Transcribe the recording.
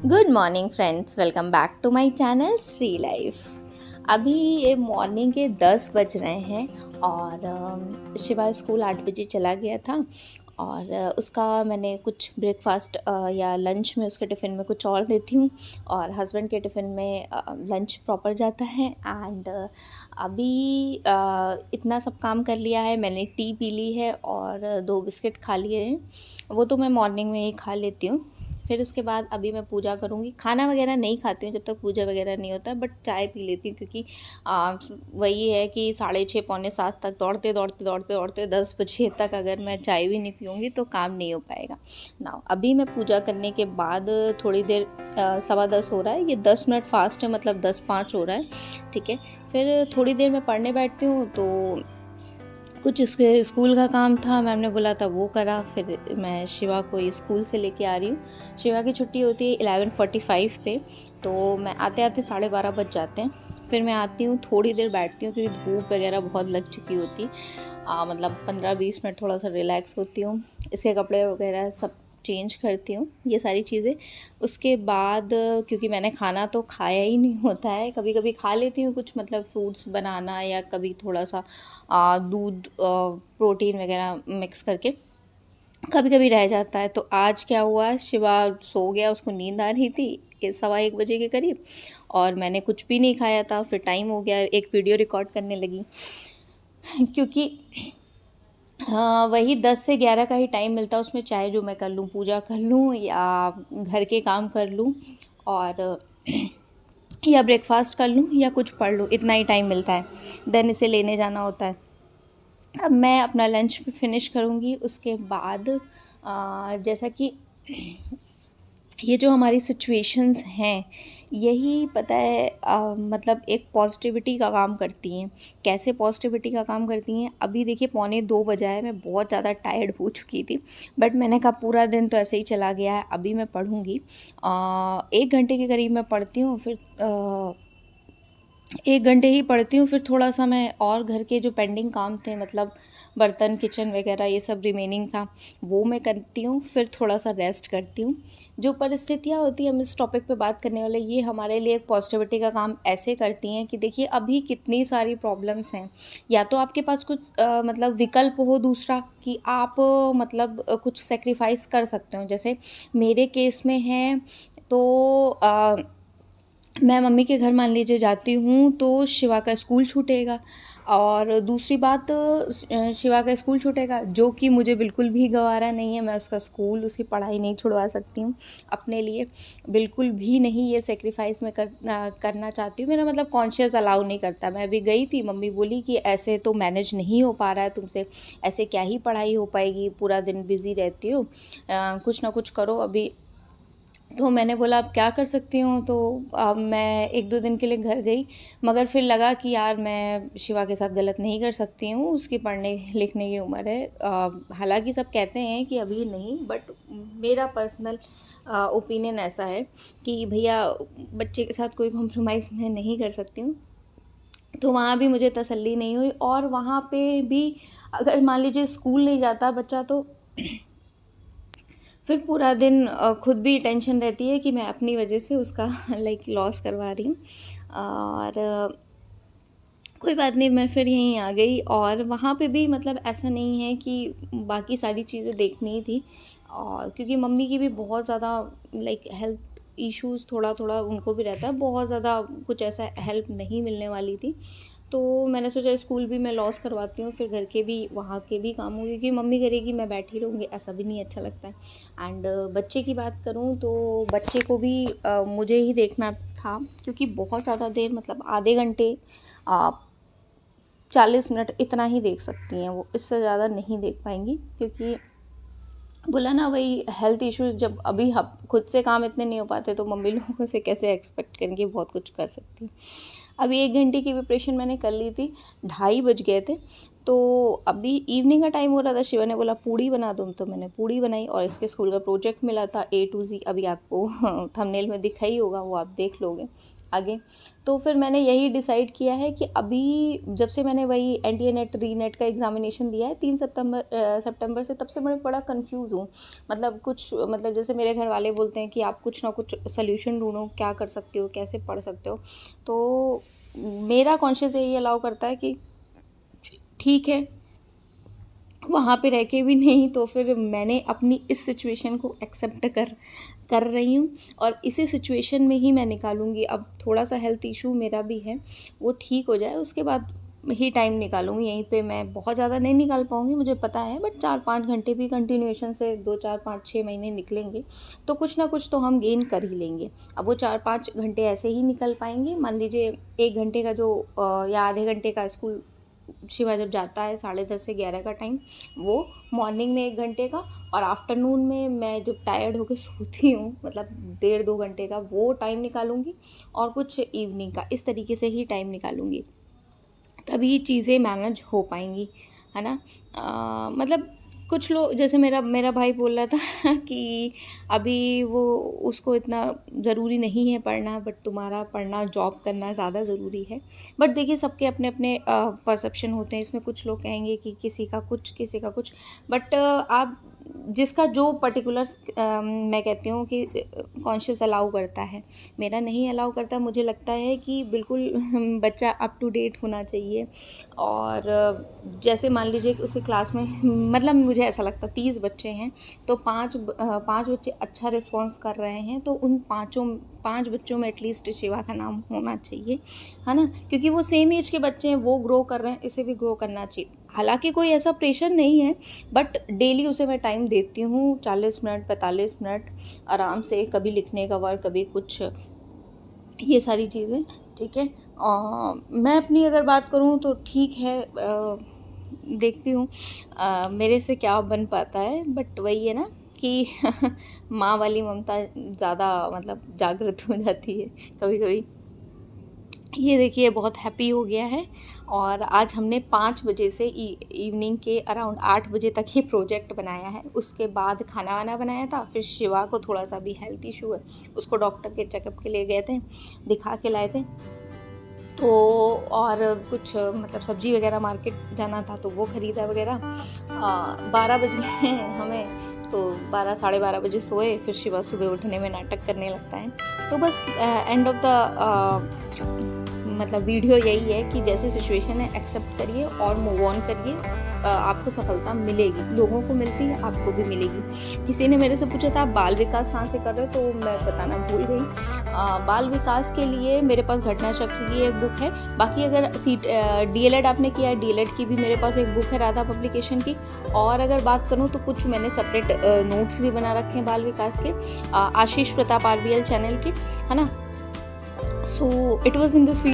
Good morning friends, welcome back to my channel Shri life. अभी ये morning के 10 बज रहे हैं और शिवा स्कूल 8 बजे चला गया था और उसका मैंने कुछ ब्रेकफास्ट या लंच में उसके टिफ़िन में कुछ और देती हूँ और हस्बैंड के टिफ़िन में लंच प्रॉपर जाता है। एंड अभी इतना सब काम कर लिया है, मैंने टी पी ली है और 2 बिस्किट खा लिए हैं। वो तो मैं मॉर्निंग में ही खा लेती हूँ। फिर उसके बाद अभी मैं पूजा करूँगी। खाना वगैरह नहीं खाती हूँ जब तक पूजा वगैरह नहीं होता है, बट चाय पी लेती हूँ क्योंकि वही है कि 6:30 पौने 7 तक दौड़ते 10 बजे तक अगर मैं चाय भी नहीं पीऊँगी तो काम नहीं हो पाएगा ना। अभी मैं पूजा करने के बाद थोड़ी देर 10:15 हो रहा है, ये 10 मिनट फास्ट है, मतलब 10:05 हो रहा है, ठीक है। फिर थोड़ी देर मैं पढ़ने बैठती हूँ तो कुछ इसके स्कूल का काम था, मैम ने बोला था वो करा। फिर मैं शिवा को स्कूल से लेके आ रही हूँ। शिवा की छुट्टी होती है 11:45 पे, तो मैं आते आते 12:30 बज जाते हैं। फिर मैं आती हूँ, थोड़ी देर बैठती हूँ क्योंकि धूप वगैरह बहुत लग चुकी होती, मतलब 15-20 मिनट थोड़ा सा रिलैक्स होती हूँ। इसके कपड़े वगैरह सब चेंज करती हूँ, ये सारी चीज़ें। उसके बाद क्योंकि मैंने खाना तो खाया ही नहीं होता है, कभी कभी खा लेती हूँ कुछ, मतलब फ्रूट्स बनाना या कभी थोड़ा सा दूध प्रोटीन वगैरह मिक्स करके कभी कभी रह जाता है। तो आज क्या हुआ, शिवा सो गया, उसको नींद आ रही थी 1:15 बजे के करीब, और मैंने कुछ भी नहीं खाया था। फिर टाइम हो गया, एक वीडियो रिकॉर्ड करने लगी क्योंकि हाँ, वही 10 से 11 का ही टाइम मिलता है उसमें, चाहे जो मैं कर लूँ, पूजा कर लूँ या घर के काम कर लूँ और या ब्रेकफास्ट कर लूँ या कुछ पढ़ लूँ, इतना ही टाइम मिलता है। देन इसे लेने जाना होता है। अब मैं अपना लंच फिनिश करूँगी, उसके बाद जैसा कि ये जो हमारी सिचुएशंस हैं, यही पता है मतलब एक पॉजिटिविटी का काम करती हैं। कैसे पॉजिटिविटी का काम करती हैं, अभी देखिए 1:45 बजा है, मैं बहुत ज़्यादा टायर्ड हो चुकी थी, बट मैंने कहा पूरा दिन तो ऐसे ही चला गया है, अभी मैं पढ़ूँगी। 1 घंटे के करीब मैं पढ़ती हूँ, फिर 1 घंटे ही पढ़ती हूँ। फिर थोड़ा सा मैं और घर के जो पेंडिंग काम थे, मतलब बर्तन किचन वगैरह ये सब रिमेनिंग था, वो मैं करती हूँ। फिर थोड़ा सा रेस्ट करती हूँ। जो परिस्थितियाँ होती हैं, हम इस टॉपिक पे बात करने वाले, ये हमारे लिए एक पॉजिटिविटी का काम ऐसे करती हैं कि देखिए अभी कितनी सारी प्रॉब्लम्स हैं। या तो आपके पास कुछ मतलब विकल्प हो दूसरा कि आप मतलब कुछ सेक्रीफाइस कर सकते हो। जैसे मेरे केस में है तो मैं मम्मी के घर मान लीजिए जाती हूँ तो शिवा का स्कूल छूटेगा, और दूसरी बात शिवा का स्कूल छूटेगा जो कि मुझे बिल्कुल भी गवारा नहीं है। मैं उसका स्कूल, उसकी पढ़ाई नहीं छुड़वा सकती हूँ अपने लिए, बिल्कुल भी नहीं। ये सेक्रीफाइस मैं करना चाहती हूँ, मेरा मतलब कॉन्शियस अलाउ नहीं करता। मैं अभी गई थी, मम्मी बोली कि ऐसे तो मैनेज नहीं हो पा रहा है तुमसे, ऐसे क्या ही पढ़ाई हो पाएगी, पूरा दिन बिज़ी रहती हो, कुछ ना कुछ करो अभी। तो मैंने बोला अब क्या कर सकती हूँ, तो अब मैं 1-2 दिन के लिए घर गई, मगर फिर लगा कि यार मैं शिवा के साथ गलत नहीं कर सकती हूँ, उसकी पढ़ने लिखने की उम्र है। हालांकि सब कहते हैं कि अभी नहीं, बट मेरा पर्सनल ओपिनियन ऐसा है कि भैया बच्चे के साथ कोई कॉम्प्रोमाइज़ मैं नहीं कर सकती हूँ। तो वहाँ भी मुझे तसल्ली नहीं हुई, और वहाँ पे भी अगर मान लीजिए स्कूल नहीं जाता बच्चा तो फिर पूरा दिन खुद भी टेंशन रहती है कि मैं अपनी वजह से उसका लाइक लॉस करवा रही हूँ। और कोई बात नहीं, मैं फिर यहीं आ गई, और वहाँ पे भी मतलब ऐसा नहीं है कि बाकी सारी चीज़ें देखनी ही थी, और क्योंकि मम्मी की भी बहुत ज़्यादा लाइक हेल्थ इश्यूज़ थोड़ा थोड़ा उनको भी रहता है, बहुत ज़्यादा कुछ ऐसा हेल्प नहीं मिलने वाली थी। तो मैंने सोचा स्कूल भी मैं लॉस करवाती हूँ, फिर घर के भी वहाँ के भी काम होंगे, क्योंकि मम्मी करेगी मैं बैठी रहूँगी, ऐसा भी नहीं अच्छा लगता है। एंड बच्चे की बात करूँ तो बच्चे को भी मुझे ही देखना था, क्योंकि बहुत ज़्यादा देर, मतलब आधे घंटे 40 मिनट इतना ही देख सकती हैं वो, इससे ज़्यादा नहीं देख पाएंगी, क्योंकि बोला ना वही हेल्थ इश्यूज, जब अभी हम खुद से काम इतने नहीं हो पाते तो मम्मी लोगों से कैसे एक्सपेक्ट करेंगे बहुत कुछ कर सकती हैं। अभी 1 घंटे की प्रिपरेशन मैंने कर ली थी, 2:30 बज गए थे, तो अभी इवनिंग का टाइम हो रहा था, शिवा ने बोला पूड़ी बना दो, तो मैंने पूड़ी बनाई। और इसके स्कूल का प्रोजेक्ट मिला था A to Z, अभी आपको थंबनेल में दिखा ही होगा, वो आप देख लोगे आगे। तो फिर मैंने यही डिसाइड किया है कि अभी जब से मैंने वही NTA नेट रीनेट का एग्ज़ामिनेशन दिया है 3 सितंबर से, तब से मैं बड़ा कंफ्यूज हूँ। मतलब जैसे मेरे घर वाले बोलते हैं कि आप कुछ ना कुछ सल्यूशन ढूंढो, क्या कर सकते हो, कैसे पढ़ सकते हो। तो मेरा कॉन्शियस यही अलाउ करता है कि ठीक है, वहाँ पे रह के भी नहीं, तो फिर मैंने अपनी इस सिचुएशन को एक्सेप्ट कर रही हूँ और इसी सिचुएशन में ही मैं निकालूंगी। अब थोड़ा सा हेल्थ इशू मेरा भी है, वो ठीक हो जाए उसके बाद ही टाइम निकालूंगी। यहीं पे मैं बहुत ज़्यादा नहीं निकाल पाऊंगी, मुझे पता है, बट 4-5 घंटे भी कंटिन्यूएशन से 2-4-5-6 महीने निकलेंगे तो कुछ ना कुछ तो हम गेन कर ही लेंगे। अब वो 4-5 घंटे ऐसे ही निकल पाएंगे। मान लीजिए 1 घंटे का जो या आधे घंटे का स्कूल शिवा जब जाता है 10:30 से 11 का टाइम, वो मॉर्निंग में 1 घंटे का, और आफ्टरनून में मैं जब टायर्ड होकर सोती हूँ, मतलब 1.5-2 घंटे का वो टाइम निकालूंगी, और कुछ इवनिंग का, इस तरीके से ही टाइम निकालूंगी, तभी चीज़ें मैनेज हो पाएंगी, है ना। मतलब कुछ लोग, जैसे मेरा भाई बोल रहा था कि अभी वो, उसको इतना ज़रूरी नहीं है पढ़ना, बट तुम्हारा पढ़ना, जॉब करना ज़्यादा ज़रूरी है। बट देखिए, सबके अपने अपने परसेप्शन होते हैं। इसमें कुछ लोग कहेंगे कि किसी का कुछ, बट आप जिसका जो पर्टिकुलर मैं कहती हूँ कि कॉन्शियस अलाउ करता है, मेरा नहीं अलाउ करता। मुझे लगता है कि बिल्कुल बच्चा अप टू डेट होना चाहिए। और जैसे मान लीजिए कि उसकी क्लास में मतलब मुझे ऐसा लगता 30 बच्चे हैं, तो 5 बच्चे अच्छा रिस्पॉन्स कर रहे हैं, तो उन 5 बच्चों में एटलीस्ट शिवा का नाम होना चाहिए, है ना। क्योंकि वो सेम एज के बच्चे हैं, वो ग्रो कर रहे हैं, इसे भी ग्रो करना चाहिए। हालांकि कोई ऐसा प्रेशर नहीं है, बट डेली उसे मैं टाइम देती हूँ, 40 मिनट 45 मिनट आराम से, कभी लिखने का वर्क, कभी कुछ, ये सारी चीज़ें, ठीक है। मैं अपनी अगर बात करूँ तो ठीक है, देखती हूँ मेरे से क्या बन पाता है, बट वही है ना कि माँ वाली ममता ज़्यादा मतलब जागृत हो जाती है कभी कभी। ये देखिए बहुत हैप्पी हो गया है, और आज हमने 5 बजे से इवनिंग के अराउंड 8 बजे तक ही प्रोजेक्ट बनाया है। उसके बाद खाना वाना बनाया था, फिर शिवा को थोड़ा सा भी हेल्थ इशू है, उसको डॉक्टर के चेकअप के लिए गए थे, दिखा के लाए थे। तो और कुछ मतलब सब्जी वगैरह मार्केट जाना था, तो वो ख़रीदा वगैरह। 12 बज गए हैं हमें, तो 12-12:30 बजे सोए। फिर शिवा सुबह उठने में नाटक करने लगता है। तो बस एंड ऑफ द मतलब वीडियो यही है कि जैसे सिचुएशन है एक्सेप्ट करिए और मूव ऑन करिए, आपको सफलता मिलेगी। लोगों को मिलती है, आपको भी मिलेगी। किसी ने मेरे से पूछा था आप बाल विकास कहाँ से कर रहे हो, तो मैं बताना भूल गई। बाल विकास के लिए मेरे पास घटना चक्र की एक बुक है। बाकी अगर DLED आपने किया है, DLED की भी मेरे पास एक बुक है, राधा पब्लिकेशन की। और अगर बात करूँ तो कुछ मैंने सेपरेट नोट्स भी बना रखे हैं बाल विकास के, आशीष प्रताप RBL चैनल के, है ना। So it was in this